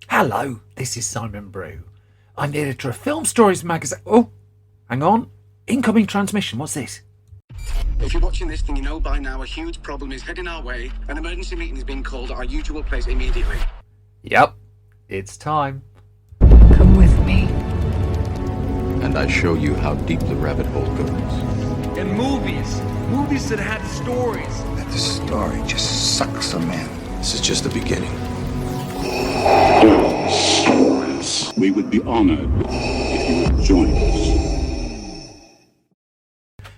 Hello, this is Simon Brew. I'm the editor of Film Stories magazine. Oh, hang on. Incoming transmission. What's this? If you're watching this, then you know by now a huge problem is heading our way. An emergency meeting is being called at our usual place immediately. Yep, it's time. Come with me. And I show you how deep the rabbit hole goes. And movies that had stories. That the story just sucks them in. This is just the beginning. Stories. We would be honored if you would join us.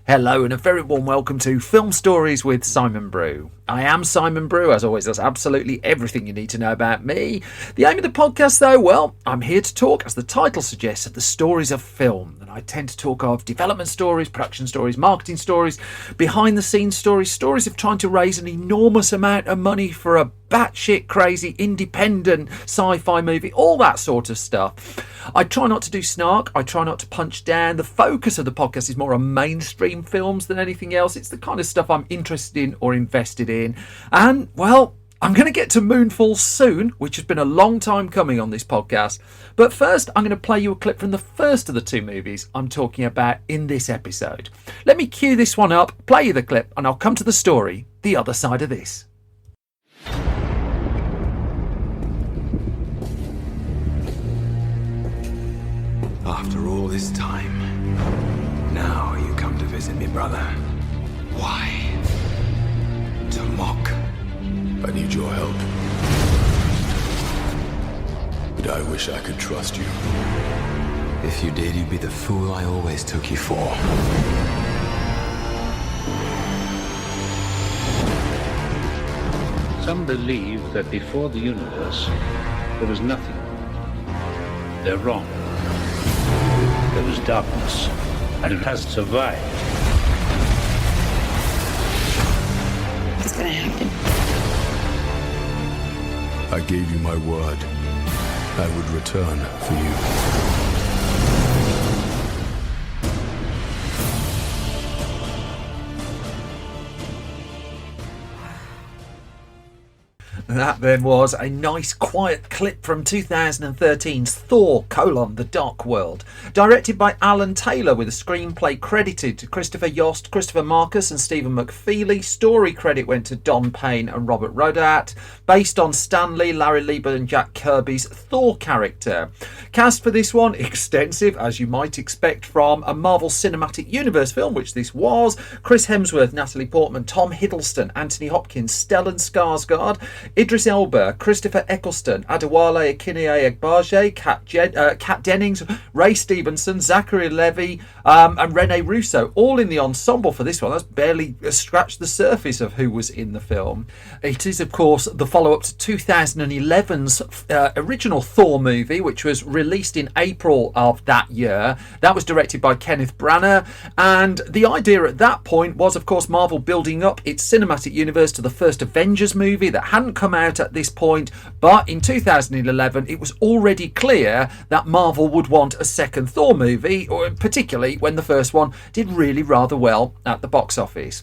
Hello and a very warm welcome to Film Stories with Simon Brew. I am Simon Brew, as always. That's absolutely everything you need to know about me. The aim of the podcast, though, well, I'm here to talk, as the title suggests, of the stories of film. And I tend to talk of development stories, production stories, marketing stories, behind-the-scenes stories, stories of trying to raise an enormous amount of money for a batshit crazy independent sci-fi movie, all that sort of stuff. I try not to do snark. I try not to punch down. The focus of the podcast is more on mainstream films than anything else. It's the kind of stuff I'm interested in or invested in. And, well, I'm going to get to Moonfall soon, which has been a long time coming on this podcast. But first, I'm going to play you a clip from the first of the two movies I'm talking about in this episode. Let me cue this one up, play you the clip, and I'll come to the story the other side of this. After all this time, now you come to visit me, brother. Why? To mock. I need your help. But I wish I could trust you. If you did, you'd be the fool I always took you for. Some believe that before the universe, there was nothing. They're wrong. There was darkness, and it has survived. What's gonna happen? I gave you my word. I would return for you. That then was a nice quiet clip from 2013's Thor: The Dark World, directed by Alan Taylor, with a screenplay credited to Christopher Yost, Christopher Marcus and Stephen McFeely. Story credit went to Don Payne and Robert Rodat, based on Stan Lee, Larry Lieber and Jack Kirby's Thor character. Cast for this one, extensive, as you might expect from a Marvel Cinematic Universe film, which this was. Chris Hemsworth, Natalie Portman, Tom Hiddleston, Anthony Hopkins, Stellan Skarsgård, Idris Elba, Christopher Eccleston, Adewale Akinyi Egbaje, Kat Dennings, Ray Stevenson, Zachary Levi, and Rene Russo, all in the ensemble for this one. That's barely scratched the surface of who was in the film. It is, of course, the follow-up to 2011's original Thor movie, which was released in April of that year. That was directed by Kenneth Branagh, and the idea at that point was, of course, Marvel building up its cinematic universe to the first Avengers movie that hadn't come out at this point, but in 2011 it was already clear that Marvel would want a second Thor movie, or particularly when the first one did really rather well at the box office.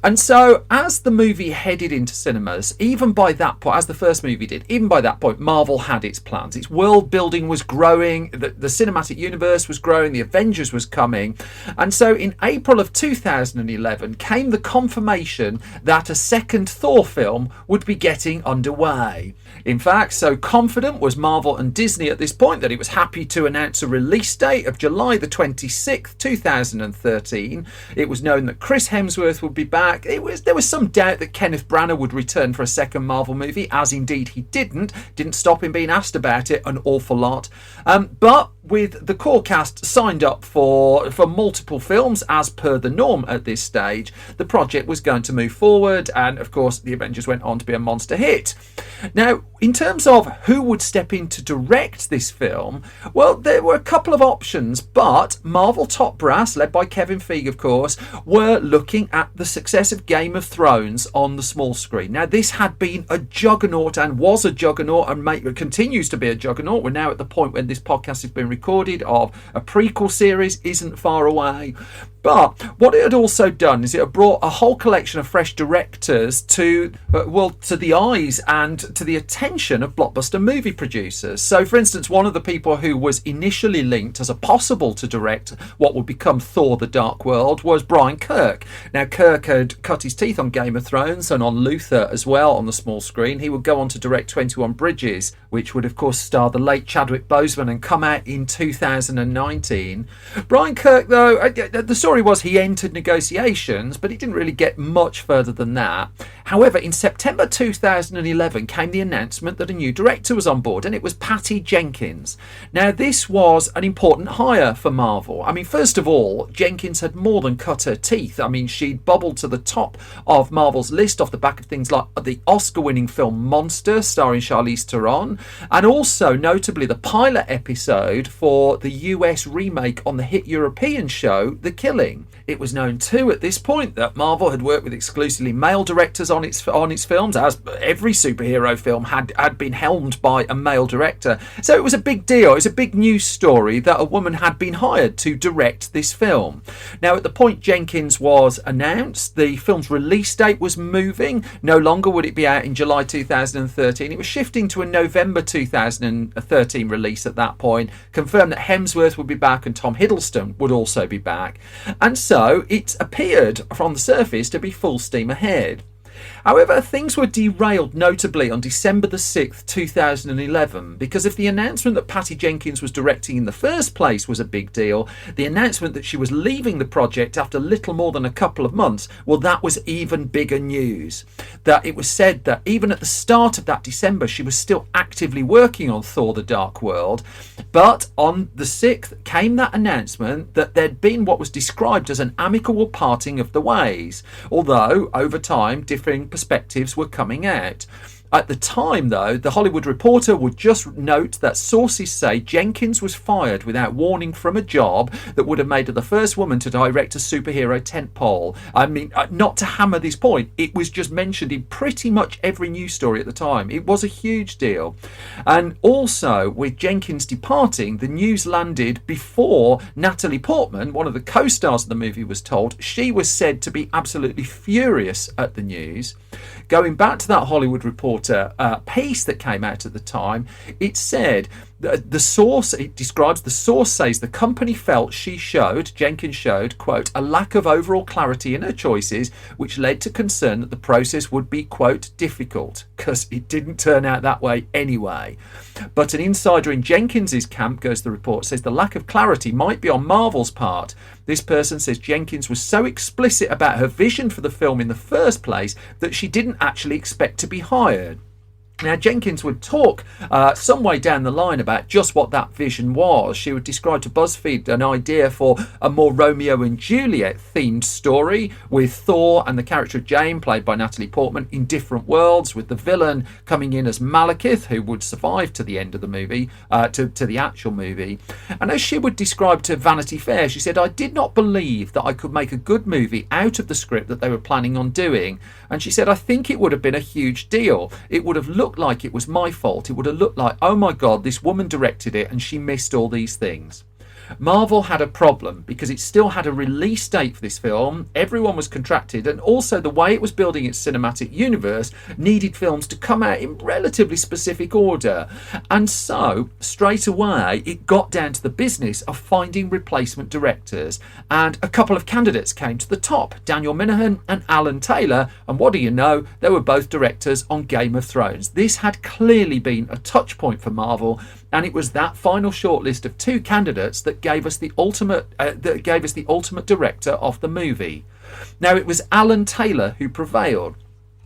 And so as the movie headed into cinemas, even by that point, as the first movie did, even by that point, Marvel had its plans. Its world building was growing, the cinematic universe was growing, the Avengers was coming. And so in April of 2011 came the confirmation that a second Thor film would be getting underway. In fact, so confident was Marvel and Disney at this point that it was happy to announce a release date of July the 26th, 2013. It was known that Chris Hemsworth would be back. There was some doubt that Kenneth Branagh would return for a second Marvel movie, as indeed he didn't stop him being asked about it an awful lot. But with the core cast signed up for multiple films, as per the norm at this stage, the project was going to move forward, and of course the Avengers went on to be a monster hit. Now, in terms of who would step in to direct this film, well, there were a couple of options, but Marvel top brass, led by Kevin Feige, of course, were looking at the success of Game of Thrones on the small screen. Now, this had been a juggernaut and was a juggernaut and continues to be a juggernaut. We're now at the point when this podcast has been recorded of a prequel series isn't far away. But what it had also done is it had brought a whole collection of fresh directors to the eyes and to the attention of blockbuster movie producers. So, for instance, one of the people who was initially linked as a possible to direct what would become Thor: The Dark World was Brian Kirk. Now, Kirk had cut his teeth on Game of Thrones and on Luther as well on the small screen. He would go on to direct 21 Bridges, which would, of course, star the late Chadwick Boseman and come out in 2019. Brian Kirk, though, the story was he entered negotiations, but he didn't really get much further than that. However, in September 2011 came the announcement that a new director was on board, and it was Patty Jenkins. Now, this was an important hire for Marvel. I mean, first of all, Jenkins had more than cut her teeth. I mean, she'd bubbled to the top of Marvel's list off the back of things like the Oscar-winning film Monster, starring Charlize Theron, and also, notably, the pilot episode for the US remake on the hit European show The Killing. It was known too at this point that Marvel had worked with exclusively male directors on its films, as every superhero film had been helmed by a male director. So it was a big deal. It was a big news story that a woman had been hired to direct this film. Now, at the point Jenkins was announced, the film's release date was moving. No longer would it be out in July 2013. It was shifting to a November 2013 release at that point. Confirmed that Hemsworth would be back and Tom Hiddleston would also be back. And so it appeared from the surface to be full steam ahead. However, things were derailed notably on December the 6th, 2011, because if the announcement that Patty Jenkins was directing in the first place was a big deal, the announcement that she was leaving the project after little more than a couple of months, well, that was even bigger news. That it was said that even at the start of that December, she was still actively working on Thor: The Dark World, but on the 6th came that announcement that there'd been what was described as an amicable parting of the ways, although over time differing perspectives were coming out. At the time, though, the Hollywood Reporter would just note that sources say Jenkins was fired without warning from a job that would have made her the first woman to direct a superhero tentpole. I mean, not to hammer this point, it was just mentioned in pretty much every news story at the time. It was a huge deal. And also, with Jenkins departing, the news landed before Natalie Portman, one of the co-stars of the movie, was told. She was said to be absolutely furious at the news. Going back to that Hollywood Reporter piece that came out at the time, it said the source, it describes the source says the company felt Jenkins showed, quote, a lack of overall clarity in her choices, which led to concern that the process would be, quote, difficult, because it didn't turn out that way anyway. But an insider in Jenkins's camp, goes the report, says the lack of clarity might be on Marvel's part. This person says Jenkins was so explicit about her vision for the film in the first place that she didn't actually expect to be hired. Now, Jenkins would talk some way down the line about just what that vision was. She would describe to BuzzFeed an idea for a more Romeo and Juliet themed story with Thor and the character of Jane, played by Natalie Portman, in different worlds, with the villain coming in as Malekith, who would survive to the end of the movie, to the actual movie. And as she would describe to Vanity Fair, she said, I did not believe that I could make a good movie out of the script that they were planning on doing. And she said, I think it would have been a huge deal. It would have looked like it was my fault. It would have looked like, oh my God, this woman directed it and she missed all these things. Marvel had a problem because it still had a release date for this film. Everyone was contracted, and also the way it was building its cinematic universe needed films to come out in relatively specific order. And so, straight away, it got down to the business of finding replacement directors. And a couple of candidates came to the top, Daniel Minahan and Alan Taylor. And what do you know? They were both directors on Game of Thrones. This had clearly been a touch point for Marvel, and it was that final shortlist of two candidates that gave us the ultimate director of the movie. Now, it was Alan Taylor who prevailed.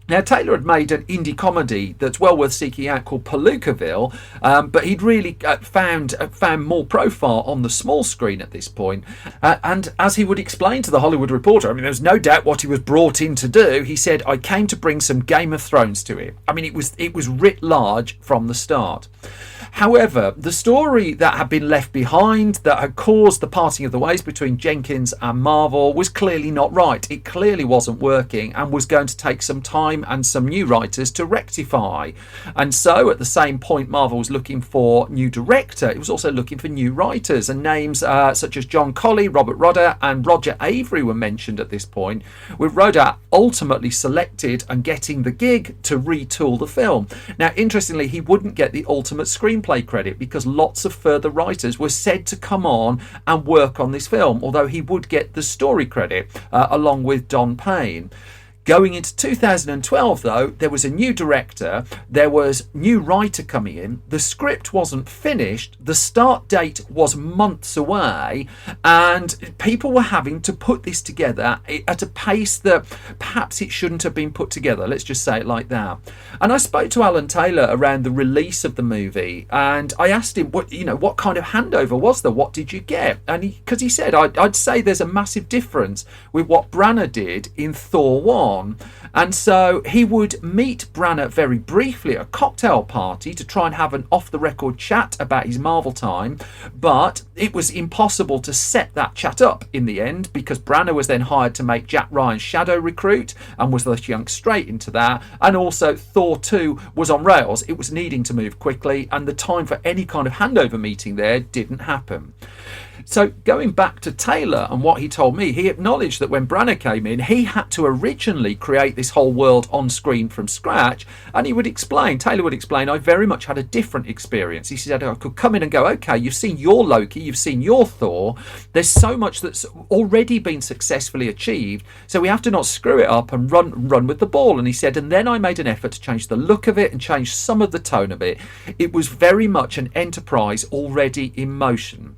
Now, Taylor had made an indie comedy that's well worth seeking out called Palookaville, but he'd really found more profile on the small screen at this point. And as he would explain to the Hollywood Reporter, I mean, there's no doubt what he was brought in to do. He said, I came to bring some Game of Thrones to it. I mean, it was writ large from the start. However, the story that had been left behind, that had caused the parting of the ways between Jenkins and Marvel, was clearly not right. It clearly wasn't working and was going to take some time and some new writers to rectify. And so at the same point Marvel was looking for new director, it was also looking for new writers, and names such as John Colley, Robert Rodder and Roger Avery were mentioned at this point, with Rodder ultimately selected and getting the gig to retool the film. Now, interestingly, he wouldn't get the ultimate screenplay credit because lots of further writers were said to come on and work on this film, although he would get the story credit along with Don Payne. Going into 2012, though, there was a new director, there was new writer coming in, the script wasn't finished, the start date was months away, and people were having to put this together at a pace that perhaps it shouldn't have been put together. Let's just say it like that. And I spoke to Alan Taylor around the release of the movie, and I asked him, what kind of handover was there? What did you get? And because he said, I'd say there's a massive difference with what Branagh did in Thor 1. And so he would meet Branagh very briefly at a cocktail party to try and have an off-the-record chat about his Marvel time, but it was impossible to set that chat up in the end because Branagh was then hired to make Jack Ryan's Shadow Recruit and was thus jumped straight into that, and also Thor 2 was on rails. It was needing to move quickly, and the time for any kind of handover meeting there didn't happen. So going back to Taylor and what he told me, he acknowledged that when Branagh came in, he had to originally create this whole world on screen from scratch. And Taylor would explain, I very much had a different experience. He said, I could come in and go, okay, you've seen your Loki, you've seen your Thor. There's so much that's already been successfully achieved. So we have to not screw it up and run with the ball. And he said, and then I made an effort to change the look of it and change some of the tone of it. It was very much an enterprise already in motion.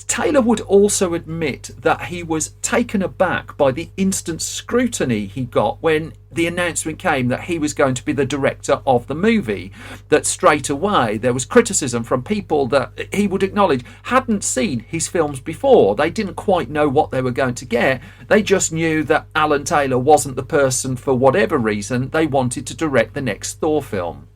Taylor would also admit that he was taken aback by the instant scrutiny he got when the announcement came that he was going to be the director of the movie, that straight away there was criticism from people that he would acknowledge hadn't seen his films before. They didn't quite know what they were going to get. They just knew that Alan Taylor wasn't the person for whatever reason they wanted to direct the next Thor film.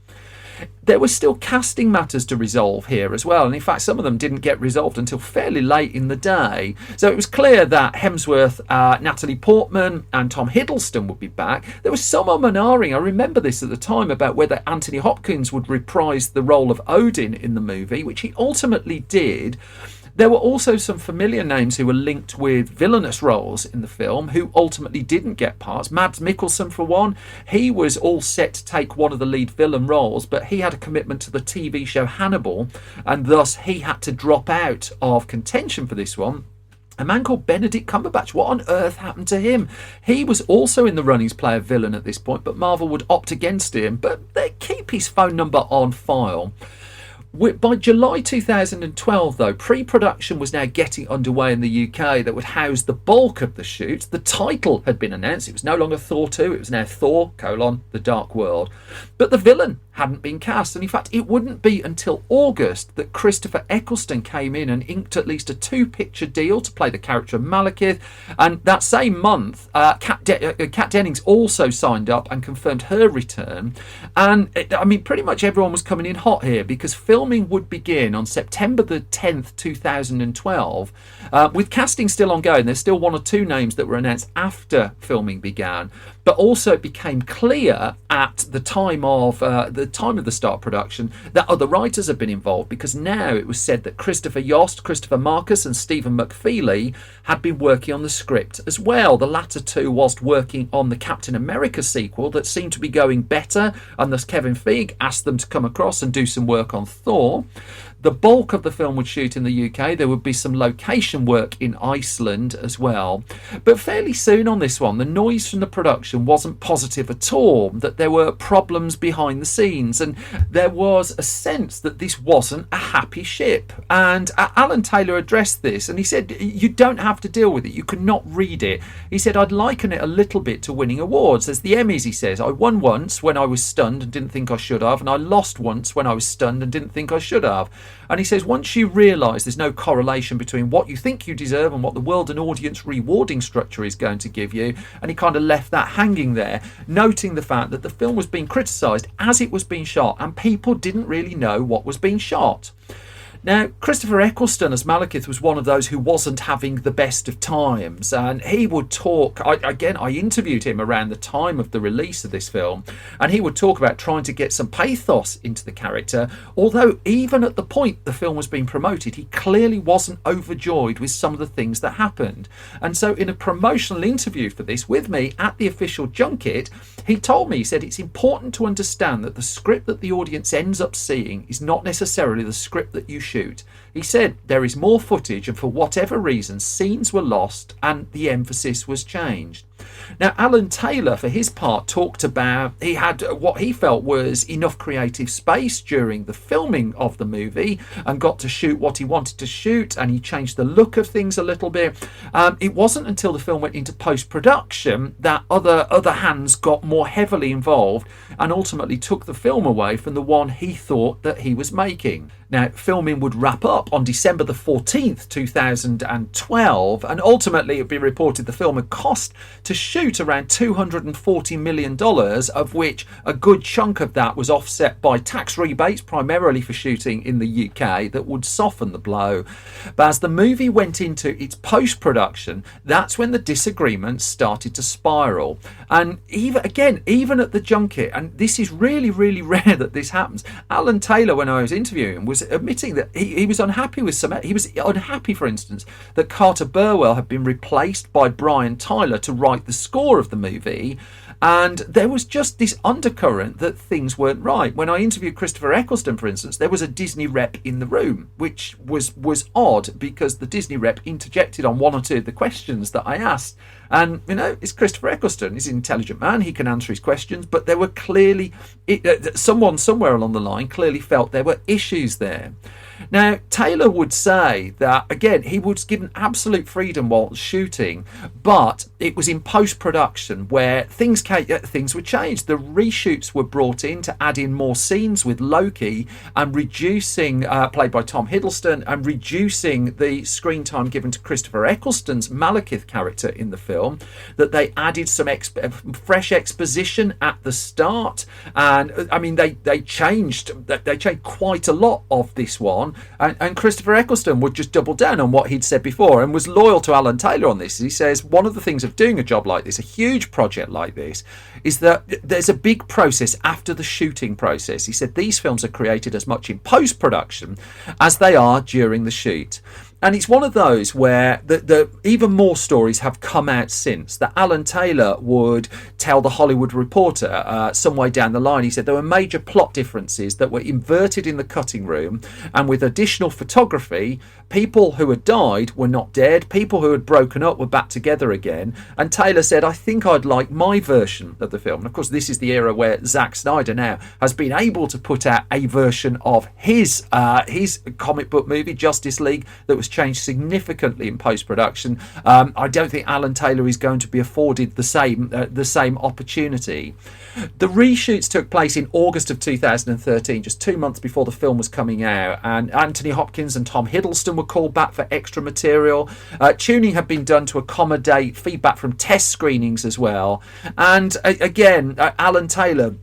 There were still casting matters to resolve here as well, and in fact some of them didn't get resolved until fairly late in the day. So it was clear that Hemsworth, Natalie Portman and Tom Hiddleston would be back. There was some umming, I remember this at the time, about whether Anthony Hopkins would reprise the role of Odin in the movie, which he ultimately did. There were also some familiar names who were linked with villainous roles in the film who ultimately didn't get parts. Mads Mikkelsen, for one, he was all set to take one of the lead villain roles, but he had a commitment to the TV show Hannibal, and thus he had to drop out of contention for this one. A man called Benedict Cumberbatch, what on earth happened to him? He was also in the runnings to play a villain at this point, but Marvel would opt against him, but they keep his phone number on file. By July 2012, though, pre-production was now getting underway in the UK that would house the bulk of the shoot. The title had been announced. It was no longer Thor 2. It was now Thor, The Dark World. But the villain hadn't been cast. And in fact, it wouldn't be until August that Christopher Eccleston came in and inked at least a 2-picture deal to play the character of Malekith. And that same month, Kat Dennings also signed up and confirmed her return. And pretty much everyone was coming in hot here because filming would begin on September the 10th, 2012, with casting still ongoing. There's still 1 or 2 names that were announced after filming began, but also it became clear at the time of the start production that other writers had been involved, because now it was said that Christopher Yost, Christopher Marcus and Stephen McFeely had been working on the script as well. The latter two whilst working on the Captain America sequel that seemed to be going better, and thus Kevin Feige asked them to come across and do some work on Thor. The bulk of the film would shoot in the UK. There would be some location work in Iceland as well. But fairly soon on this one, the noise from the production wasn't positive at all, that there were problems behind the scenes, and there was a sense that this wasn't a unhappy ship. And Alan Taylor addressed this, and he said, you don't have to deal with it. You cannot read it. He said, I'd liken it a little bit to winning awards. There's the Emmys, he says. I won once when I was stunned and didn't think I should have, and I lost once when I was stunned and didn't think I should have. And he says, once you realise there's no correlation between what you think you deserve and what the world and audience rewarding structure is going to give you, and he kind of left that hanging there, noting the fact that the film was being criticised as it was being shot, and people didn't really know what was being shot. Now, Christopher Eccleston as Malekith was one of those who wasn't having the best of times, and he would talk, I interviewed him around the time of the release of this film, and he would talk about trying to get some pathos into the character, although even at the point the film was being promoted, he clearly wasn't overjoyed with some of the things that happened. And so in a promotional interview for this with me at the official junket, he told me, he said, it's important to understand that the script that the audience ends up seeing is not necessarily the script that you shoot. He said there is more footage, and for whatever reason scenes were lost and the emphasis was changed. Now, Alan Taylor, for his part, talked about he had what he felt was enough creative space during the filming of the movie and got to shoot what he wanted to shoot, and he changed the look of things a little bit. It wasn't until the film went into post-production that other hands got more heavily involved and ultimately took the film away from the one he thought that he was making. Now, filming would wrap up on December the 14th, 2012, and ultimately it would be reported the film had cost to shoot around $240 million, of which a good chunk of that was offset by tax rebates, primarily for shooting in the UK, that would soften the blow. But as the movie went into its post-production, that's when the disagreements started to spiral. And even at the junket, and this is really, really rare that this happens, Alan Taylor, when I was interviewing him, was admitting that he was unhappy with some. He was unhappy, for instance, that Carter Burwell had been replaced by Brian Tyler to write the score of the movie, and there was just this undercurrent that things weren't right. When I interviewed Christopher Eccleston, for instance, there was a Disney rep in the room, which was odd because the Disney rep interjected on one or two of the questions that I asked. And, it's Christopher Eccleston. He's an intelligent man. He can answer his questions. But there were clearly, someone somewhere along the line clearly felt there were issues there. Now, Taylor would say that, again, he was given absolute freedom while shooting, but it was in post-production where things were changed. The reshoots were brought in to add in more scenes with Loki and reducing, played by Tom Hiddleston, and reducing the screen time given to Christopher Eccleston's Malekith character in the film, that they added some fresh exposition at the start. And, they changed quite a lot of this one. And Christopher Eccleston would just double down on what he'd said before and was loyal to Alan Taylor on this. He says one of the things of doing a job like this, a huge project like this, is that there's a big process after the shooting process. He said these films are created as much in post-production as they are during the shoot. And it's one of those where the even more stories have come out since, that Alan Taylor would tell the Hollywood Reporter some way down the line. He said there were major plot differences that were inverted in the cutting room, and with additional photography, people who had died were not dead, people who had broken up were back together again. And Taylor said, I think I'd like my version of the film. And of course, this is the era where Zack Snyder now has been able to put out a version of his comic book movie, Justice League, that was changed significantly in post-production. I don't think Alan Taylor is going to be afforded the same opportunity. The reshoots took place in August of 2013, just 2 months before the film was coming out, and Anthony Hopkins and Tom Hiddleston were called back for extra material. Tuning had been done to accommodate feedback from test screenings as well. And again, Alan Taylor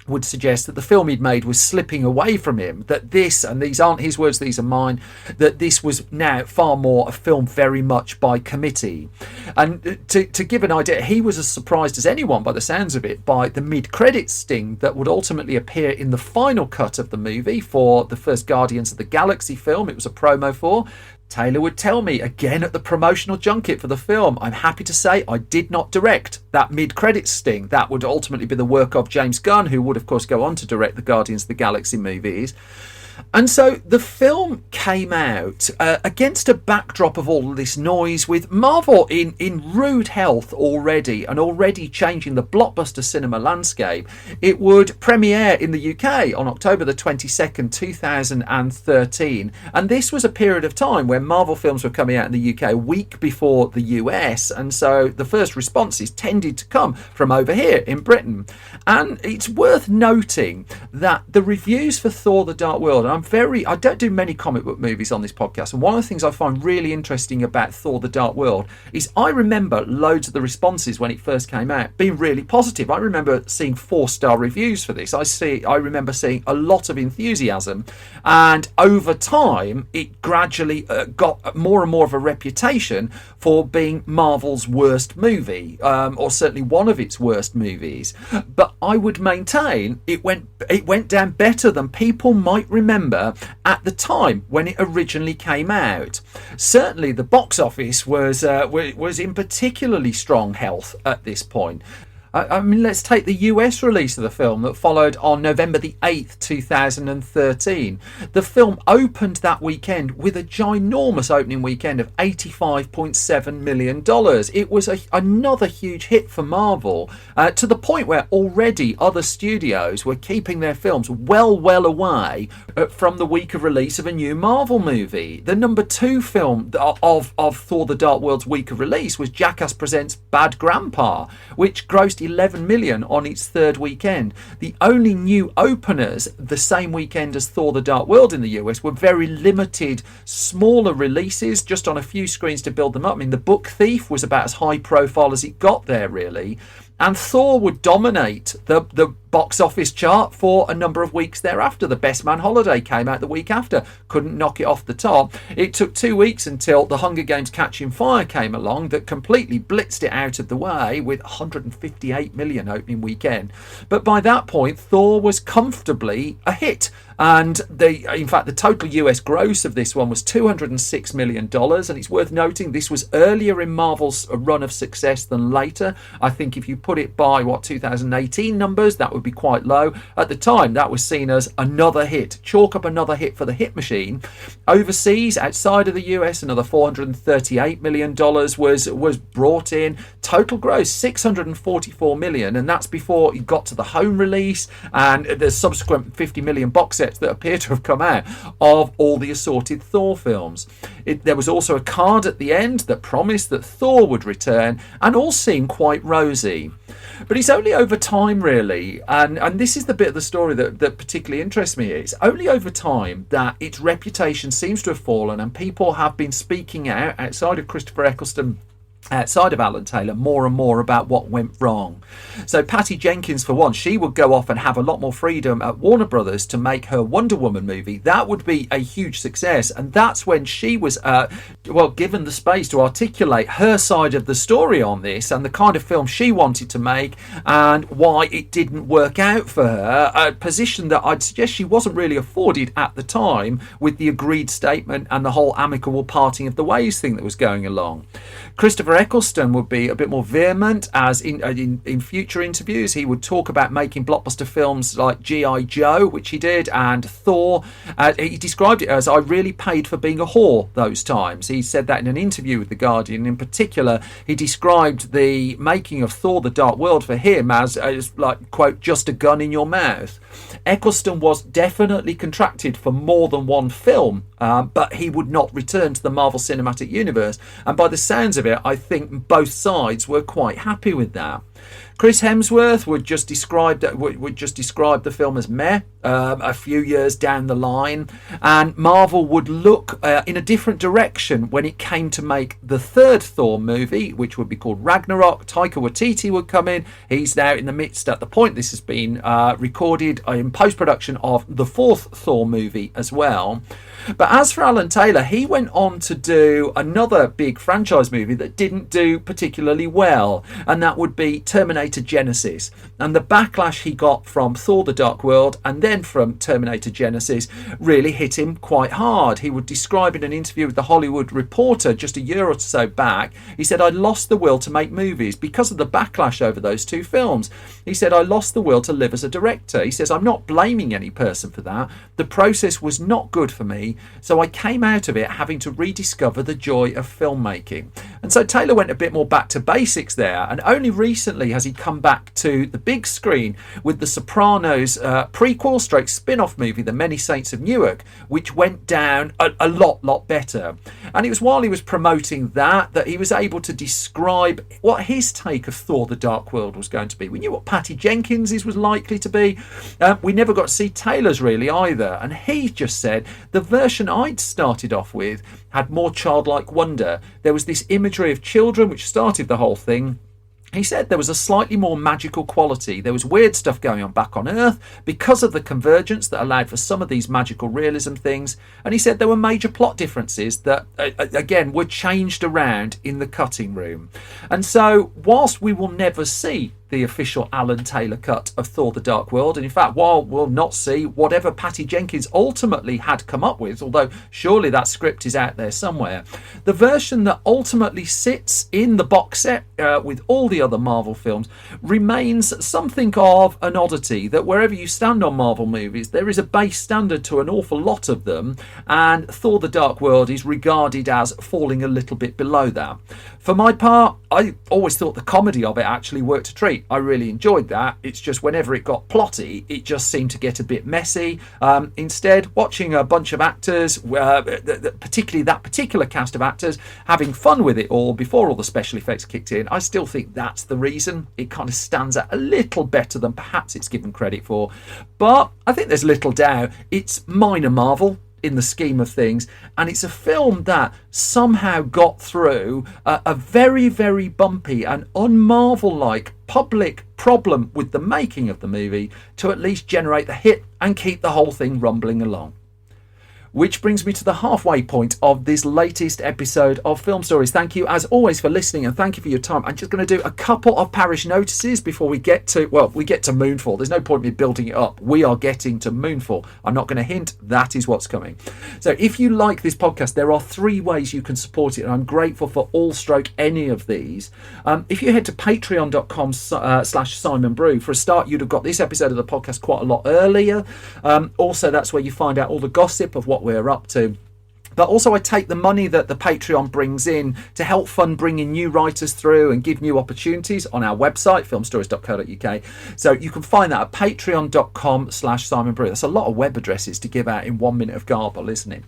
would suggest that the film he'd made was slipping away from him, that this, and these aren't his words, these are mine, that this was now far more a film very much by committee. And to give an idea, he was as surprised as anyone, by the sounds of it, by the mid-credits sting that would ultimately appear in the final cut of the movie for the first Guardians of the Galaxy film. It was a promo for. Taylor would tell me, again at the promotional junket for the film, I'm happy to say I did not direct that mid-credits sting. That would ultimately be the work of James Gunn, who would of course go on to direct the Guardians of the Galaxy movies. And so the film came out against a backdrop of all this noise, with Marvel in rude health already and already changing the blockbuster cinema landscape. It would premiere in the UK on October the 22nd, 2013. And this was a period of time when Marvel films were coming out in the UK a week before the US. And so the first responses tended to come from over here in Britain. And it's worth noting that the reviews for Thor the Dark World, and I don't do many comic book movies on this podcast, and one of the things I find really interesting about Thor the Dark World is I remember loads of the responses when it first came out being really positive. I remember seeing 4-star reviews for this. I remember seeing a lot of enthusiasm, and over time it gradually got more and more of a reputation for being Marvel's worst movie, or certainly one of its worst movies. But I would maintain it went down better than people might remember at the time when it originally came out. Certainly the box office was in particularly strong health at this point. I mean, let's take the US release of the film that followed on November the 8th, 2013. The film opened that weekend with a ginormous opening weekend of $85.7 million. It was another huge hit for Marvel, to the point where already other studios were keeping their films well away from the week of release of a new Marvel movie. The number 2 film of Thor the Dark World's week of release was Jackass Presents Bad Grandpa, which grossed 11 million on its third weekend. The only new openers the same weekend as Thor the Dark World in the US were very limited, smaller releases, just on a few screens to build them up. I mean, The Book Thief was about as high profile as it got there, really. And Thor would dominate the box office chart for a number of weeks thereafter. The Best Man Holiday came out the week after, couldn't knock it off the top. It took 2 weeks until The Hunger Games Catching Fire came along, that completely blitzed it out of the way with 158 million opening weekend. But by that point, Thor was comfortably a hit. And in fact, the total US gross of this one was $206 million. And it's worth noting this was earlier in Marvel's run of success than later. I think if you put it by 2018 numbers, that would be quite low. At the time, that was seen as another hit. Chalk up another hit for the hit machine. Overseas, outside of the US, another $438 million was brought in. Total gross $644 million, and that's before you got to the home release and the subsequent 50 million box sets that appear to have come out of all the assorted Thor films. There was also a card at the end that promised that Thor would return, and all seemed quite rosy. But it's only over time, really, and this is the bit of the story that particularly interests me. It's only over time that its reputation seems to have fallen, and people have been speaking out, outside of Christopher Eccleston, outside of Alan Taylor, more and more about what went wrong. So Patty Jenkins, for one, she would go off and have a lot more freedom at Warner Brothers to make her Wonder Woman movie. That would be a huge success, and that's when she was given the space to articulate her side of the story on this and the kind of film she wanted to make and why it didn't work out for her, a position that I'd suggest she wasn't really afforded at the time, with the agreed statement and the whole amicable parting of the ways thing that was going along. Christopher Eccleston would be a bit more vehement, as in future interviews he would talk about making blockbuster films like G.I. Joe, which he did, and Thor. He described it as, "I really paid for being a whore those times." He said that in an interview with The Guardian. In particular, he described the making of Thor the Dark World for him as like, quote, "just a gun in your mouth." Eccleston was definitely contracted for more than one film, but he would not return to the Marvel Cinematic Universe, and by the sounds of it, I think both sides were quite happy with that. Chris Hemsworth would just describe the film as meh a few years down the line, and Marvel would look in a different direction when it came to make the third Thor movie, which would be called Ragnarok. Taika Waititi would come in. He's now in the midst, at the point this has been recorded, in post-production of the fourth Thor movie as well. But as for Alan Taylor, he went on to do another big franchise movie that didn't do particularly well, and that would be Terminator Genesis. And the backlash he got from Thor the Dark World and then from Terminator Genesis really hit him quite hard. He would describe in an interview with The Hollywood Reporter just a year or so back, he said, "I lost the will to make movies because of the backlash over those two films." He said, "I lost the will to live as a director." He says, "I'm not blaming any person for that. The process was not good for me, so I came out of it having to rediscover the joy of filmmaking." And so Taylor went a bit more back to basics there, and only recently has he come back to the big screen with the Sopranos prequel stroke spin-off movie, The Many Saints of Newark, which went down a lot better. And it was while he was promoting that he was able to describe what his take of Thor the Dark World was going to be. We knew what Patty Jenkins's was likely to be. We never got to see Taylor's really either, and he just said the version I'd started off with had more childlike wonder. There was this imagery of children which started the whole thing. He said there was a slightly more magical quality. There was weird stuff going on back on Earth because of the convergence that allowed for some of these magical realism things. And he said there were major plot differences that, again, were changed around in the cutting room. And so, whilst we will never see the official Alan Taylor cut of Thor the Dark World, and in fact, while we'll not see whatever Patty Jenkins ultimately had come up with, although surely that script is out there somewhere, the version that ultimately sits in the box set with all the other Marvel films remains something of an oddity, that wherever you stand on Marvel movies, there is a base standard to an awful lot of them, and Thor the Dark World is regarded as falling a little bit below that. For my part, I always thought the comedy of it actually worked a treat. I really enjoyed that. It's just whenever it got plotty, it just seemed to get a bit messy. Instead, watching a bunch of actors, particularly that particular cast of actors, having fun with it all before all the special effects kicked in, I still think that's the reason it kind of stands out a little better than perhaps it's given credit for. But I think there's little doubt it's minor Marvel in the scheme of things, and it's a film that somehow got through a very, very bumpy and un-Marvel-like public problem with the making of the movie to at least generate the hit and keep the whole thing rumbling along. Which brings me to the halfway point of this latest episode of Film Stories. Thank you as always for listening, and thank you for your time. I'm just going to do a couple of parish notices before we get to Moonfall. There's no point in me building it up. We are getting to Moonfall. I'm not going to hint. That is what's coming. So if you like this podcast, there are 3 ways you can support it, and I'm grateful for all stroke any of these. If you head to patreon.com/Simon Brew, for a start, you'd have got this episode of the podcast quite a lot earlier. Also, that's where you find out all the gossip of what we're up to. But also I take the money that the Patreon brings in to help fund bringing new writers through and give new opportunities on our website, filmstories.co.uk. So you can find that at patreon.com/Simon Brew. That's a lot of web addresses to give out in 1 minute of garble, isn't it?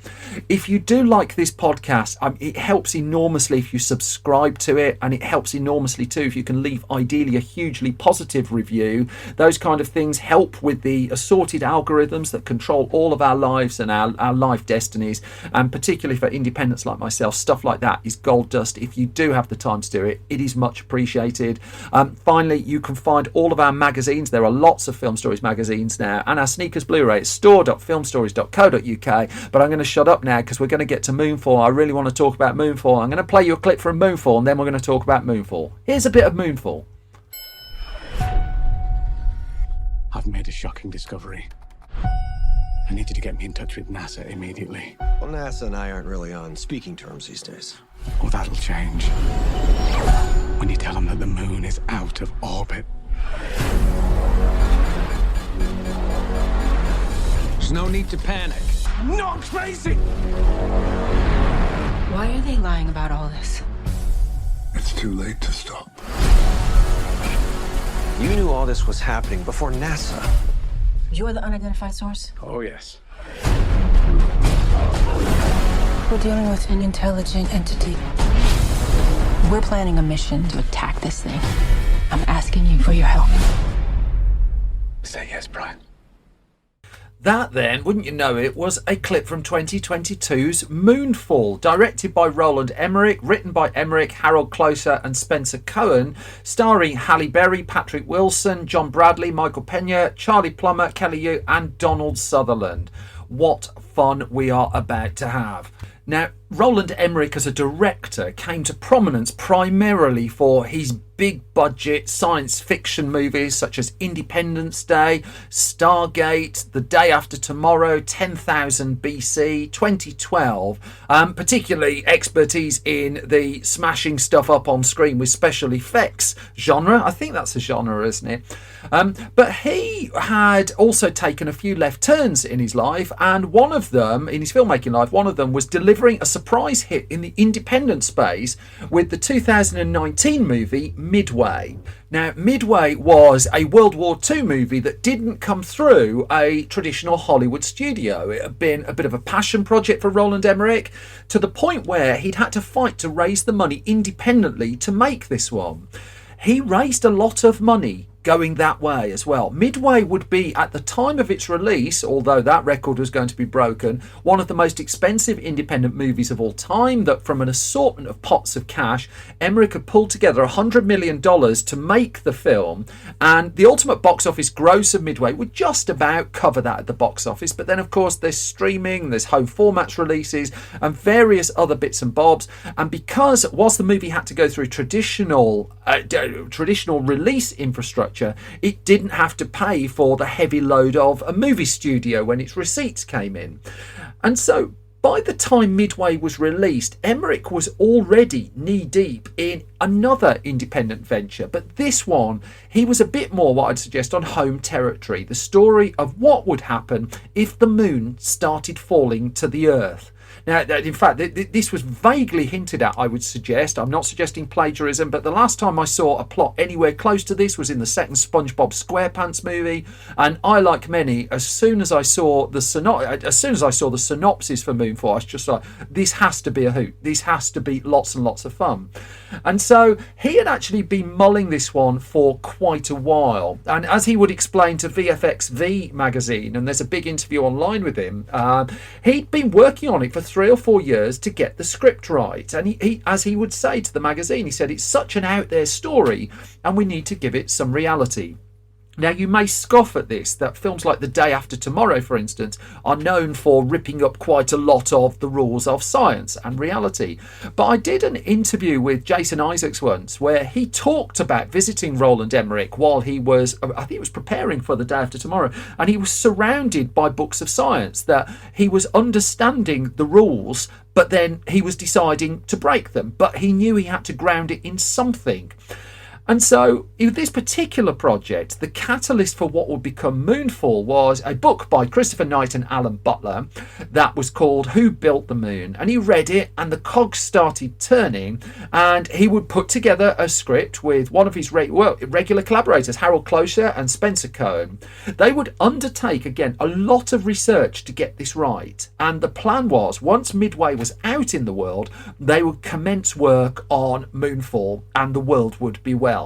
If you do like this podcast, it helps enormously if you subscribe to it, and it helps enormously too if you can leave ideally a hugely positive review. Those kind of things help with the assorted algorithms that control all of our lives and our life destinies, and particularly for independents like myself, stuff like that is gold dust. If you do have the time to do it, it is much appreciated. Finally, you can find all of our magazines. There are lots of Film Stories magazines now, and our Sneakers Blu-ray, store.filmstories.co.uk. But I'm going to shut up now because we're going to get to Moonfall. I really want to talk about Moonfall. I'm going to play you a clip from Moonfall, and then we're going to talk about Moonfall. Here's a bit of Moonfall. I've made a shocking discovery. I need you to get me in touch with NASA immediately. Well, NASA and I aren't really on speaking terms these days. Oh, that'll change. When you tell them that the moon is out of orbit. There's no need to panic. I'm not crazy! Why are they lying about all this? It's too late to stop. You knew all this was happening before NASA. You're the unidentified source? Oh, yes. We're dealing with an intelligent entity. We're planning a mission to attack this thing. I'm asking you for your help. Say yes, Brian. That then, wouldn't you know it, was a clip from 2022's Moonfall, directed by Roland Emmerich, written by Emmerich, Harold Closer and Spencer Cohen, starring Halle Berry, Patrick Wilson, John Bradley, Michael Pena, Charlie Plummer, Kelly Yu and Donald Sutherland. What fun we are about to have. Now, Roland Emmerich as a director came to prominence primarily for his big budget science fiction movies such as Independence Day, Stargate, The Day After Tomorrow, 10,000 BC, 2012, particularly expertise in the smashing stuff up on screen with special effects genre. I think that's a genre, isn't it? But he had also taken a few left turns in his life, and one of them, in his filmmaking life, one of them was delivering a surprise hit in the independent space with the 2019 movie Midway. Now, Midway was a World War II movie that didn't come through a traditional Hollywood studio. It had been a bit of a passion project for Roland Emmerich, to the point where he'd had to fight to raise the money independently to make this one. He raised a lot of money going that way as well. Midway would be, at the time of its release, although that record was going to be broken, one of the most expensive independent movies of all time, that from an assortment of pots of cash, Emmerich had pulled together $100 million to make the film, and the ultimate box office gross of Midway would just about cover that at the box office. But then, of course, there's streaming, there's home formats releases, and various other bits and bobs. And because, whilst the movie had to go through traditional release infrastructure, it didn't have to pay for the heavy load of a movie studio when its receipts came in. And so by the time Midway was released, Emmerich was already knee-deep in another independent venture. But this one, he was a bit more, what I'd suggest, on home territory. The story of what would happen if the moon started falling to the earth. Now, in fact, this was vaguely hinted at, I would suggest. I'm not suggesting plagiarism, but the last time I saw a plot anywhere close to this was in the second SpongeBob SquarePants movie. And I, like many, as soon as I saw the synopsis for Moonfall, I was just like, this has to be a hoot. This has to be lots and lots of fun. And so he had actually been mulling this one for quite a while. And as he would explain to VFXV magazine, and there's a big interview online with him, he'd been working on it for 3 or 4 years to get the script right. And he, as he would say to the magazine, he said, it's such an out there story and we need to give it some reality. Now, you may scoff at this, that films like The Day After Tomorrow, for instance, are known for ripping up quite a lot of the rules of science and reality. But I did an interview with Jason Isaacs once where he talked about visiting Roland Emmerich while he was, I think it was preparing for The Day After Tomorrow, and he was surrounded by books of science, that he was understanding the rules, but then he was deciding to break them. But he knew he had to ground it in something. And so, in this particular project, the catalyst for what would become Moonfall was a book by Christopher Knight and Alan Butler that was called Who Built the Moon? And he read it, and the cogs started turning, and he would put together a script with one of his regular collaborators, Harold Closer and Spencer Cohen. They would undertake, again, a lot of research to get this right. And the plan was, once Midway was out in the world, they would commence work on Moonfall, and the world would be well.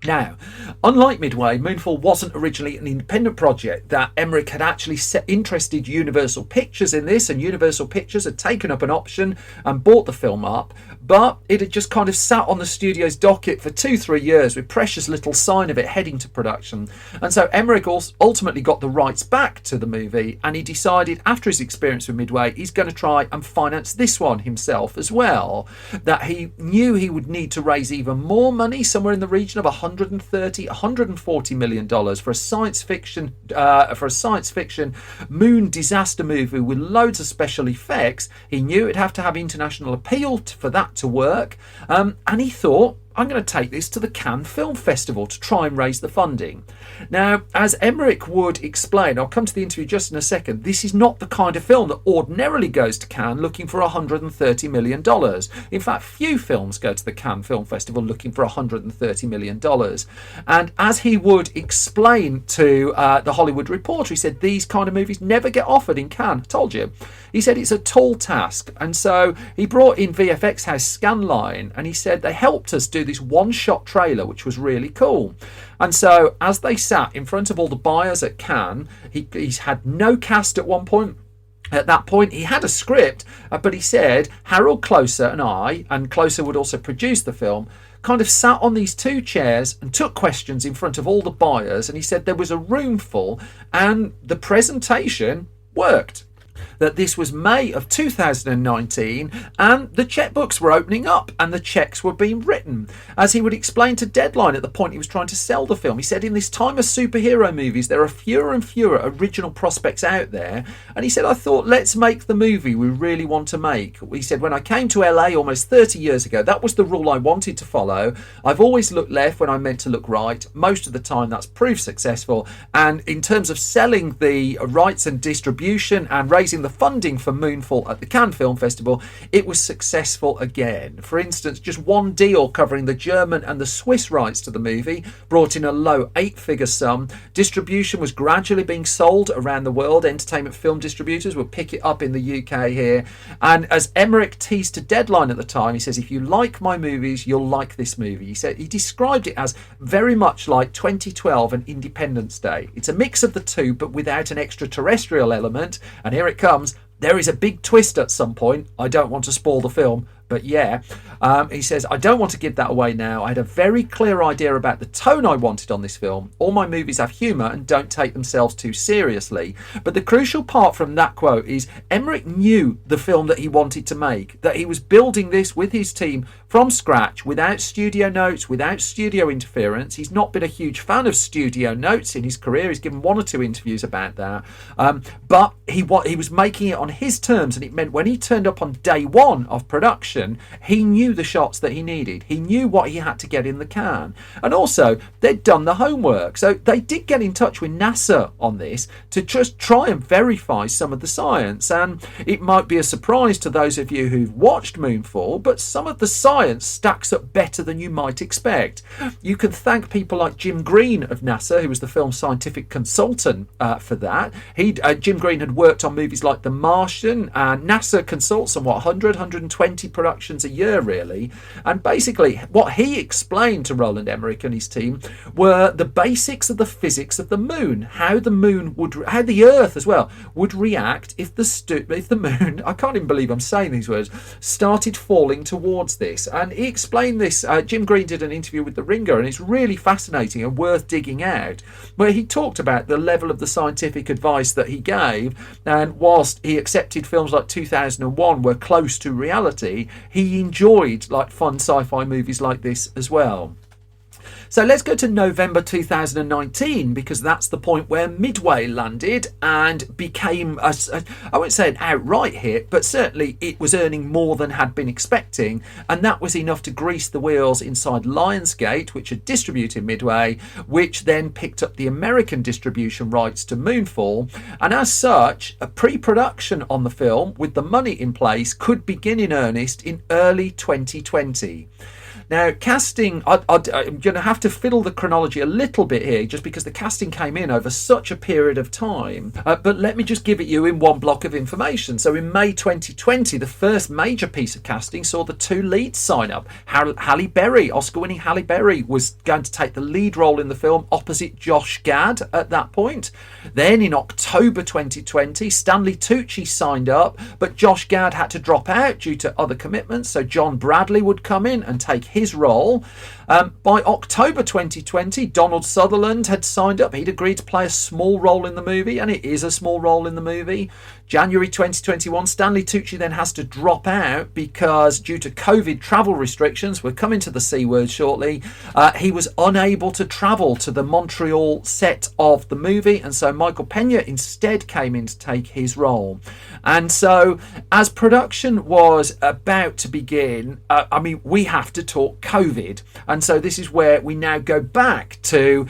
Now, unlike Midway, Moonfall wasn't originally an independent project. That Emmerich had actually interested Universal Pictures in this, and Universal Pictures had taken up an option and bought the film up, but it had just kind of sat on the studio's docket for 2-3 years with precious little sign of it heading to production. And so Emmerich ultimately got the rights back to the movie, and he decided, after his experience with Midway, he's going to try and finance this one himself as well. That he knew he would need to raise even more money, somewhere in the region of $140 million for a science fiction moon disaster movie with loads of special effects. He knew it'd have to have international appeal for that to work, and he thought, I'm going to take this to the Cannes Film Festival to try and raise the funding. Now, as Emmerich would explain, I'll come to the interview just in a second, this is not the kind of film that ordinarily goes to Cannes looking for $130 million. In fact, few films go to the Cannes Film Festival looking for $130 million. And as he would explain to the Hollywood Reporter, he said, these kind of movies never get offered in Cannes. I told you. He said it's a tall task. And so he brought in VFX House Scanline, and he said they helped us do this one-shot trailer, which was really cool. And so as they sat in front of all the buyers at Cannes, he's had no cast at one point. At that point, he had a script, but he said Harold Closer and I, and Closer would also produce the film, kind of sat on these 2 chairs and took questions in front of all the buyers. And he said there was a room full, and the presentation worked. that this was May of 2019 and the checkbooks were opening up and the checks were being written. As he would explain to Deadline at the point he was trying to sell the film, he said, in this time of superhero movies, there are fewer and fewer original prospects out there. And he said, I thought, let's make the movie we really want to make. He said, when I came to LA almost 30 years ago, that was the rule I wanted to follow. I've always looked left when I meant to look right. Most of the time that's proved successful. And in terms of selling the rights and distribution and raising the funding for Moonfall at the Cannes Film Festival, it was successful again. For instance, just one deal covering the German and the Swiss rights to the movie brought in a low 8-figure sum. Distribution was gradually being sold around the world. Entertainment film distributors would pick it up in the UK here. And as Emmerich teased to Deadline at the time, he says, if you like my movies, you'll like this movie. He said he described it as very much like 2012 and Independence Day. It's a mix of the two, but without an extraterrestrial element. And here it comes. There is a big twist at some point. I don't want to spoil the film, but yeah. He says, I don't want to give that away now. I had a very clear idea about the tone I wanted on this film. All my movies have humour and don't take themselves too seriously. But the crucial part from that quote is Emmerich knew the film that he wanted to make, that he was building this with his team from scratch, without studio notes, without studio interference. He's not been a huge fan of studio notes in his career. He's given 1 or 2 interviews about that. But he was making it on his terms, and it meant when he turned up on day 1 of production, he knew the shots that he needed. He knew what he had to get in the can. And also, they'd done the homework. So they did get in touch with NASA on this to just try and verify some of the science. And it might be a surprise to those of you who've watched Moonfall, but some of the science stacks up better than you might expect. You can thank people like Jim Green of NASA, who was the film's scientific consultant for that. Jim Green had worked on movies like The Martian, and NASA consults on 120 productions a year, really. And basically what he explained to Roland Emmerich and his team were the basics of the physics of the moon, how the Earth as well would react if the moon, I can't even believe I'm saying these words, started falling towards this. And he explained this. Jim Green did an interview with The Ringer, and it's really fascinating and worth digging out, where he talked about the level of the scientific advice that he gave. And whilst he accepted films like 2001 were close to reality, he enjoyed like fun sci-fi movies like this as well. So let's go to November 2019, because that's the point where Midway landed and became, I won't say an outright hit, but certainly it was earning more than had been expecting. And that was enough to grease the wheels inside Lionsgate, which had distributed Midway, which then picked up the American distribution rights to Moonfall. And as such, a pre-production on the film with the money in place could begin in earnest in early 2020. Now, casting, I'm going to have to fiddle the chronology a little bit here, just because the casting came in over such a period of time. But let me just give it you in one block of information. So in May 2020, the first major piece of casting saw the 2 leads sign up. Halle Berry, Oscar-winning Halle Berry, was going to take the lead role in the film opposite Josh Gad at that point. Then in October 2020, Stanley Tucci signed up, but Josh Gad had to drop out due to other commitments, so John Bradley would come in and take his role. By October 2020, Donald Sutherland had signed up. He'd agreed to play a small role in the movie, and it is a small role in the movie. January 2021, Stanley Tucci then has to drop out because due to COVID travel restrictions, we're coming to the C word shortly, he was unable to travel to the Montreal set of the movie, and so Michael Pena instead came in to take his role. And so as production was about to begin, we have to talk COVID. And so this is where we now go back to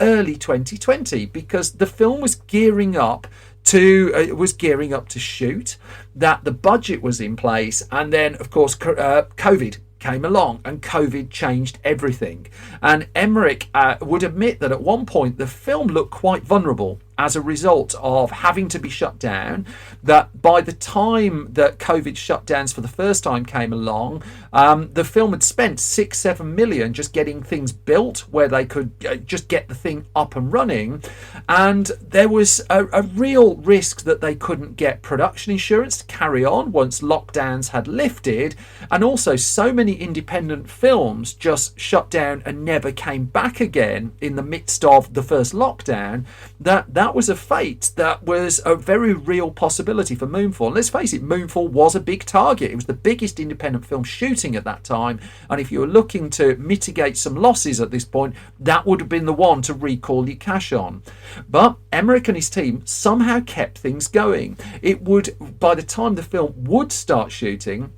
early 2020, because the film was gearing up to shoot, that the budget was in place, and then of course COVID came along and COVID changed everything. And Emmerich would admit that at one point the film looked quite vulnerable as a result of having to be shut down, that by the time that COVID shutdowns for the first time came along, the film had spent 6-7 million just getting things built where they could just get the thing up and running. And there was a real risk that they couldn't get production insurance to carry on once lockdowns had lifted. And also so many independent films just shut down and never came back again in the midst of the first lockdown, that that was a fate that was a very real possibility for Moonfall. And let's face it, Moonfall was a big target. It was the biggest independent film shooting at that time, and if you were looking to mitigate some losses at this point, that would have been the one to recall your cash on. But Emmerich and his team somehow kept things going. It would, by the time the film would start shooting,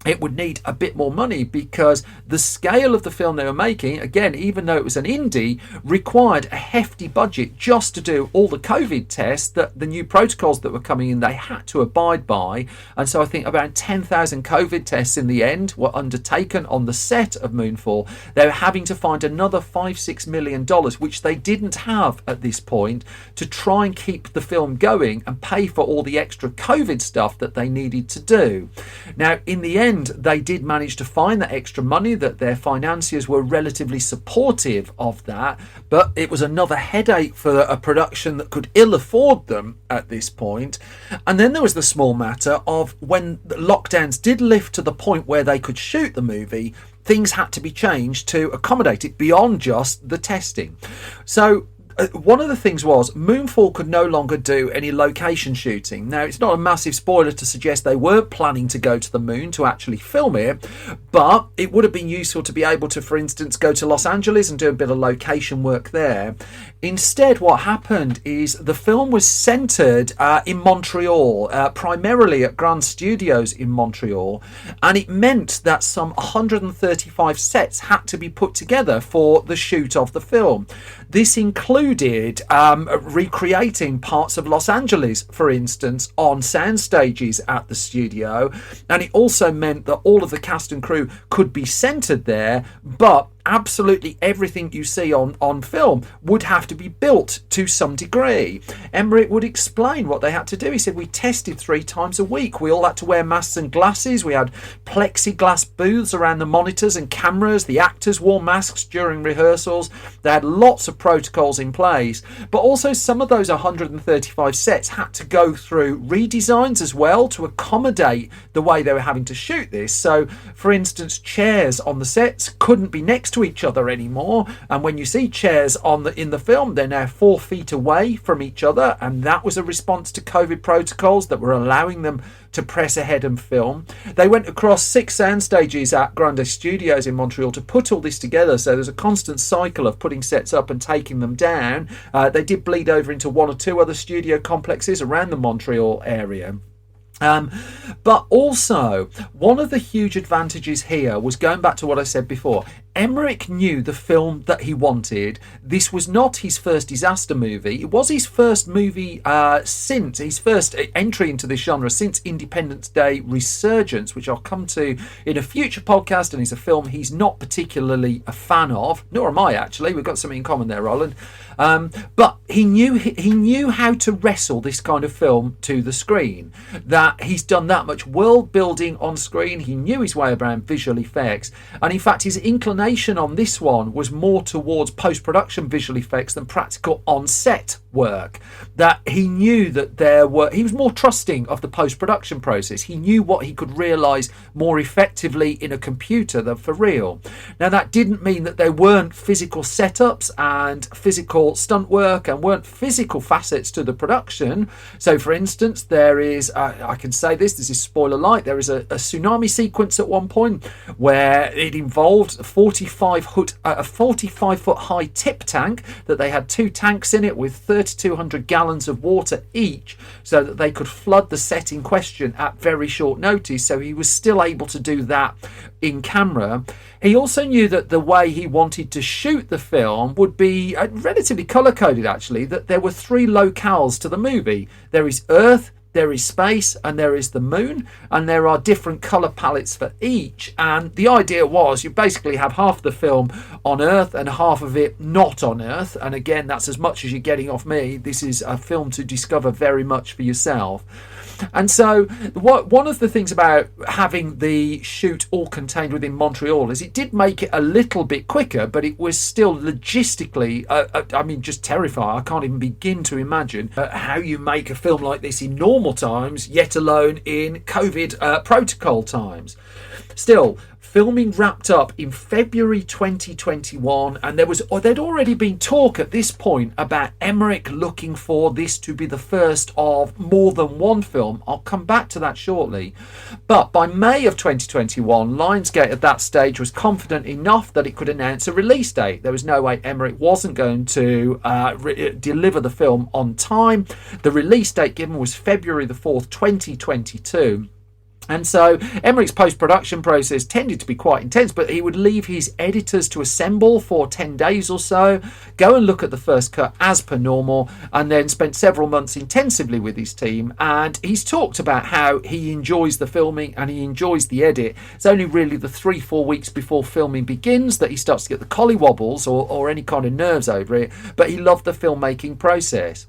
it would need a bit more money, because the scale of the film they were making, again, even though it was an indie, required a hefty budget just to do all the COVID tests, that the new protocols that were coming in, they had to abide by. And so I think about 10,000 COVID tests in the end were undertaken on the set of Moonfall. They were having to find another $5-6 million, which they didn't have at this point, to try and keep the film going and pay for all the extra COVID stuff that they needed to do. Now, in the end, they did manage to find that extra money, that their financiers were relatively supportive of that, but it was another headache for a production that could ill afford them at this point. And then there was the small matter of when the lockdowns did lift to the point where they could shoot the movie, things had to be changed to accommodate it beyond just the testing. So one of the things was Moonfall could no longer do any location shooting. Now, it's not a massive spoiler to suggest they weren't planning to go to the moon to actually film it, but it would have been useful to be able to, for instance, go to Los Angeles and do a bit of location work there. Instead, what happened is the film was centered in Montreal, primarily at Grand Studios in Montreal, and it meant that some 135 sets had to be put together for the shoot of the film. This included recreating parts of Los Angeles, for instance, on sound stages at the studio, and it also meant that all of the cast and crew could be centered there, but absolutely everything you see on film would have to be built to some degree. Emmerich would explain what they had to do. He said, we tested 3 times a week. We all had to wear masks and glasses. We had plexiglass booths around the monitors and cameras. The actors wore masks during rehearsals. They had lots of protocols in place, but also some of those 135 sets had to go through redesigns as well to accommodate the way they were having to shoot this. So, for instance, chairs on the sets couldn't be next to each other anymore, and when you see chairs in the film, they're now 4 feet away from each other, and that was a response to COVID protocols that were allowing them to press ahead and film. They went across 6 sound stages at Grande Studios in Montreal to put all this together, so there's a constant cycle of putting sets up and taking them down. They did bleed over into 1 or 2 other studio complexes around the Montreal area. But also, one of the huge advantages here was going back to what I said before. Emmerich knew the film that he wanted. This was not his first disaster movie. It was his first movie since his first entry into this genre since Independence Day Resurgence, which I'll come to in a future podcast, and it's a film he's not particularly a fan of. Nor am I, actually. We've got something in common there, Roland. But he knew how to wrestle this kind of film to the screen. That he's done that much world building on screen. He knew his way around visual effects, and in fact his inclination on this one was more towards post-production visual effects than practical on-set work. That he knew that he was more trusting of the post-production process. He knew what he could realise more effectively in a computer than for real. Now, that didn't mean that there weren't physical setups and physical stunt work and weren't physical facets to the production. So, for instance, there is, I can say this is spoiler light, there is a tsunami sequence at one point where it involved a 45-foot high tip tank, that they had 2 tanks in it with 3,200 gallons of water each, so that they could flood the set in question at very short notice. So he was still able to do that in camera. He also knew that the way he wanted to shoot the film would be relatively colour-coded, actually, that there were 3 locales to the movie. There is Earth, there is space, and there is the moon, and there are different colour palettes for each. And the idea was you basically have half the film on Earth and half of it not on Earth. And again, that's as much as you're getting off me. This is a film to discover very much for yourself. And so one of the things about having the shoot all contained within Montreal is it did make it a little bit quicker, but it was still logistically, just terrifying. I can't even begin to imagine how you make a film like this in normal times, yet alone in COVID protocol times. Still, Filming wrapped up in February 2021, and there'd already been talk at this point about Emmerich looking for this to be the first of more than one film. I'll come back to that shortly. But by May of 2021, Lionsgate at that stage was confident enough that it could announce a release date. There was no way Emmerich wasn't going to deliver the film on time. The release date given was February the 4th, 2022. And so Emmerich's post-production process tended to be quite intense, but he would leave his editors to assemble for 10 days or so, go and look at the first cut as per normal, and then spent several months intensively with his team. And he's talked about how he enjoys the filming and he enjoys the edit. It's only really the 3-4 weeks before filming begins that he starts to get the collywobbles or any kind of nerves over it, but he loved the filmmaking process.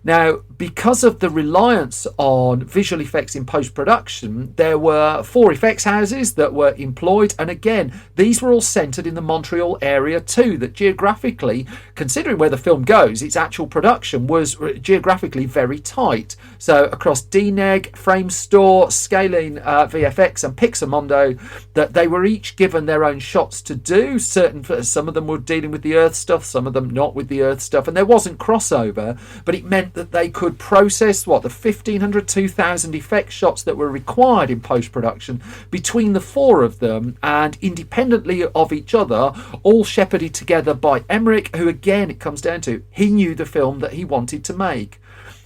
Now, because of the reliance on visual effects in post-production, there were 4 effects houses that were employed. And again, these were all centred in the Montreal area too, that geographically, considering where the film goes, its actual production was geographically very tight. So across DNEG, Framestore, Scaling VFX and Pixamondo, that they were each given their own shots to do. Some of them were dealing with the Earth stuff, some of them not with the Earth stuff. And there wasn't crossover, but it meant that they could process the 1,500, 2,000 effect shots that were required in post-production between the 4 of them, and independently of each other, all shepherded together by Emmerich, who again, it comes down to, he knew the film that he wanted to make.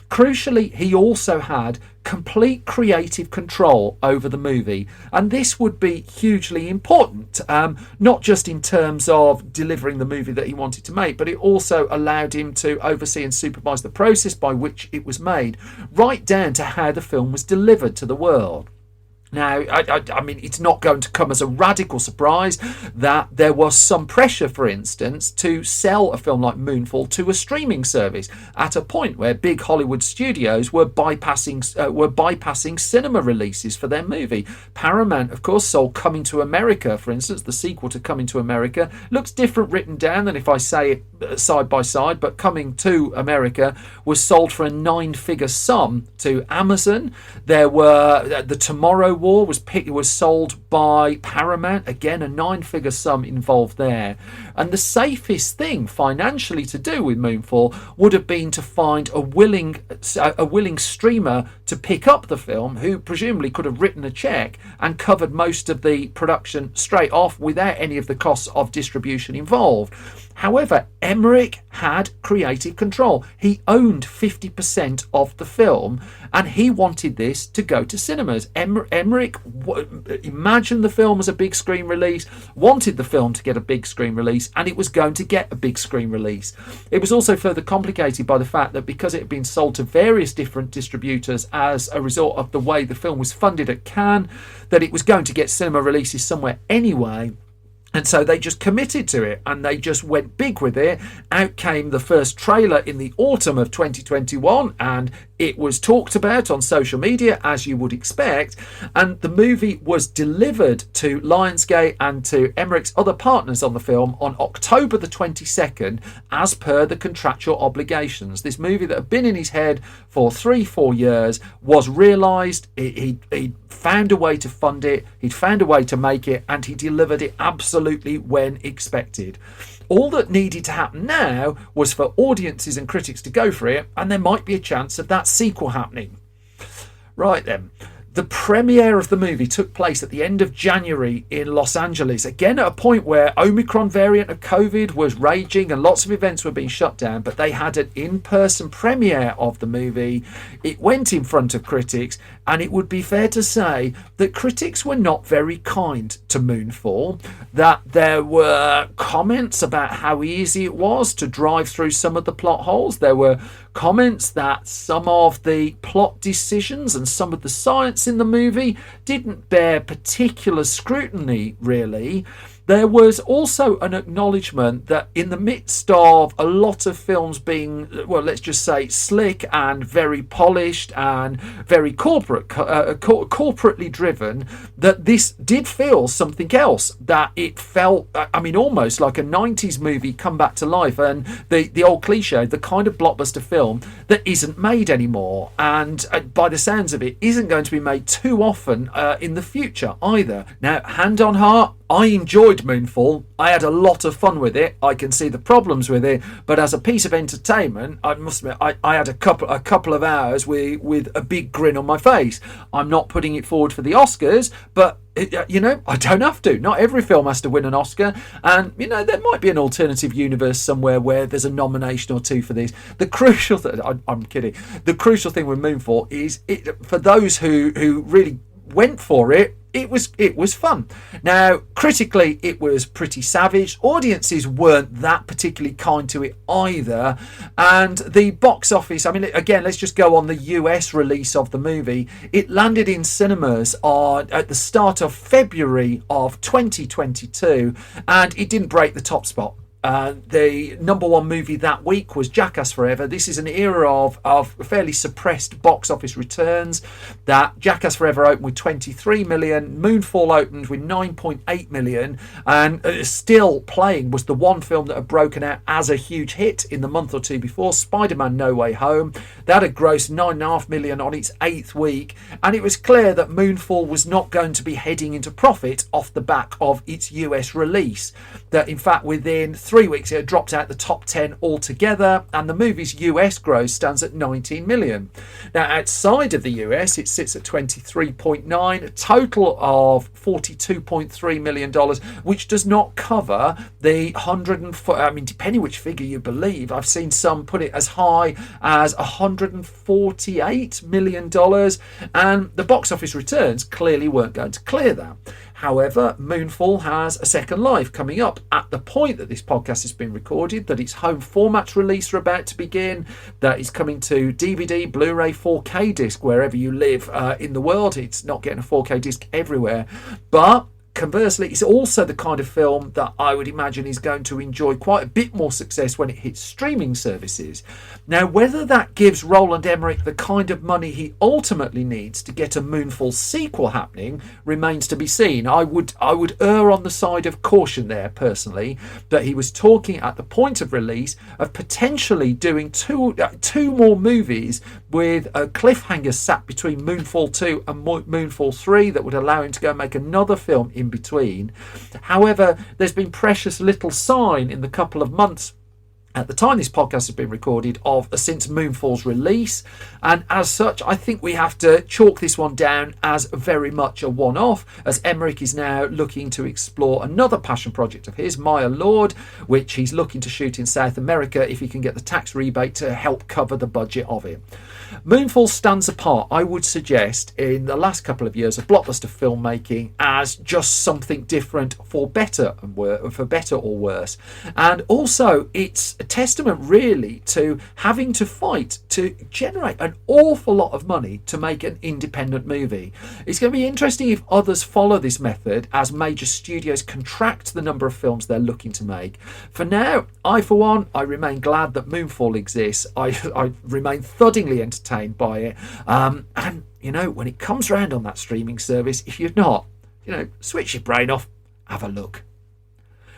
Crucially, he also had complete creative control over the movie, and this would be hugely important, not just in terms of delivering the movie that he wanted to make, but it also allowed him to oversee and supervise the process by which it was made, right down to how the film was delivered to the world. Now, I mean, it's not going to come as a radical surprise that there was some pressure, for instance, to sell a film like Moonfall to a streaming service at a point where big Hollywood studios were bypassing cinema releases for their movie. Paramount, of course, sold Coming to America, for instance, the sequel to Coming to America. Looks different written down than if I say it side by side, but Coming to America was sold for a 9-figure sum to Amazon. There were the Tomorrow War was sold by Paramount, again a 9-figure sum involved there. And the safest thing financially to do with Moonfall would have been to find a willing streamer to pick up the film, who presumably could have written a check and covered most of the production straight off without any of the costs of distribution involved. However, Emmerich had creative control. He owned 50% of the film, and he wanted this to go to cinemas. Emmerich imagined the film as a big screen release, wanted the film to get a big screen release, and it was going to get a big screen release. It was also further complicated by the fact that because it had been sold to various different distributors as a result of the way the film was funded at Cannes, that it was going to get cinema releases somewhere anyway. And so they just committed to it, and they just went big with it. Out came the first trailer in the autumn of 2021, and it was talked about on social media, as you would expect. And the movie was delivered to Lionsgate and to Emmerich's other partners on the film on October the 22nd, as per the contractual obligations. This movie that had been in his head for 3-4 years was realised. He found a way to fund it, he'd found a way to make it, and he delivered it absolutely when expected. All that needed to happen now was for audiences and critics to go for it, and there might be a chance of that sequel happening. Right then. The premiere of the movie took place at the end of January in Los Angeles, again at a point where Omicron variant of COVID was raging and lots of events were being shut down, but they had an in-person premiere of the movie. It went in front of critics, and it would be fair to say that critics were not very kind to Moonfall, that there were comments about how easy it was to drive through some of the plot holes. There were comments that some of the plot decisions and some of the science in the movie didn't bear particular scrutiny, really. There was also an acknowledgement that in the midst of a lot of films being, well, let's just say slick and very polished and very corporately driven, that this did feel something else, that it felt, I mean, almost like a 90s movie come back to life, and the old cliche, the kind of blockbuster film that isn't made anymore, and by the sounds of it, isn't going to be made too often in the future either. Now, hand on heart, I enjoyed Moonfall. I had a lot of fun with it. I can see the problems with it, but as a piece of entertainment, I must admit, I had a couple of hours with a big grin on my face. I'm not putting it forward for the Oscars, but you know, I don't have to. Not every film has to win an Oscar, and you know, there might be an alternative universe somewhere where there's a nomination or two for these. The crucial thing, I'm kidding. The crucial thing with Moonfall is for those who really went for it. It was fun. Now, critically, it was pretty savage. Audiences weren't that particularly kind to it either. And the box office, I mean, again, let's just go on the US release of the movie. It landed in cinemas at the start of February of 2022, and it didn't break the top spot. The number one movie that week was Jackass Forever. This is an era of fairly suppressed box office returns. That Jackass Forever opened with 23 million, Moonfall opened with 9.8 million, and still playing was the one film that had broken out as a huge hit in the month or two before, Spider-Man No Way Home. That had grossed 9.5 million on its 8th week, and it was clear that Moonfall was not going to be heading into profit off the back of its US release. That in fact within 3 weeks it had dropped out the top 10 altogether, and the movie's US gross stands at 19 million. Now outside of the US it sits at 23.9, a total of $42.3 million, which does not cover the 104, I mean, depending which figure you believe. I've seen some put it as high as $148 million, and the box office returns clearly weren't going to clear that. However, Moonfall has a second life coming up at the point that this podcast has been recorded, that its home format release are about to begin, that is coming to DVD, Blu-ray, 4K disc wherever you live in the world. It's not getting a 4K disc everywhere, but conversely, it's also the kind of film that I would imagine is going to enjoy quite a bit more success when it hits streaming services. Now, whether that gives Roland Emmerich the kind of money he ultimately needs to get a Moonfall sequel happening remains to be seen. I would err on the side of caution there, personally, that he was talking at the point of release of potentially doing two more movies with a cliffhanger sat between Moonfall 2 and Moonfall 3 that would allow him to go and make another film in between. However, there's been precious little sign in the couple of months at the time this podcast has been recorded of since Moonfall's release, and as such I think we have to chalk this one down as very much a one-off, as Emmerich is now looking to explore another passion project of his, Maya Lord, which he's looking to shoot in South America if he can get the tax rebate to help cover the budget of it. Moonfall stands apart, I would suggest, in the last couple of years of blockbuster filmmaking as just something different for better or worse. And also it's a testament really to having to fight to generate an awful lot of money to make an independent movie. It's going to be interesting if others follow this method as major studios contract the number of films they're looking to make. For now, I for one, I remain glad that Moonfall exists. I remain thuddingly entertained by it, and you know, when it comes round on that streaming service, if you're not, you know, switch your brain off, have a look.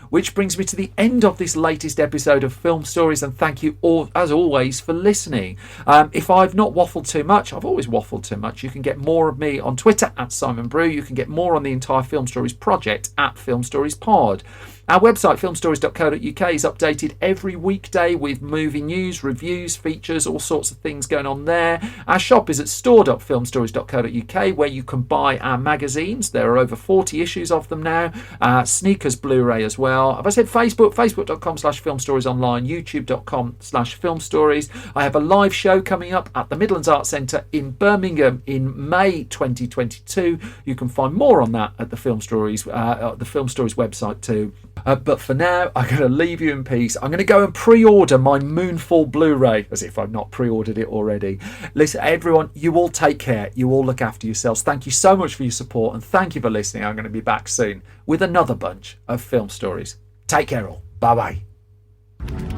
Which brings me to the end of this latest episode of Film Stories, and thank you all, as always, for listening. If I've not waffled too much, I've always waffled too much, you can get more of me on Twitter at Simon Brew. You can get more on the entire Film Stories project at Film Stories Pod. Our website, filmstories.co.uk, is updated every weekday with movie news, reviews, features, all sorts of things going on there. Our shop is at store.filmstories.co.uk, where you can buy our magazines. There are over 40 issues of them now. Sneakers Blu-ray as well. Have I said Facebook? Facebook.com/filmstoriesonline, YouTube.com/filmstories. I have a live show coming up at the Midlands Arts Centre in Birmingham in May 2022. You can find more on that at the Film Stories website too. But for now, I'm going to leave you in peace. I'm going to go and pre-order my Moonfall Blu-ray, as if I've not pre-ordered it already. Listen, everyone, you all take care. You all look after yourselves. Thank you so much for your support, and thank you for listening. I'm going to be back soon with another bunch of film stories. Take care all. Bye-bye.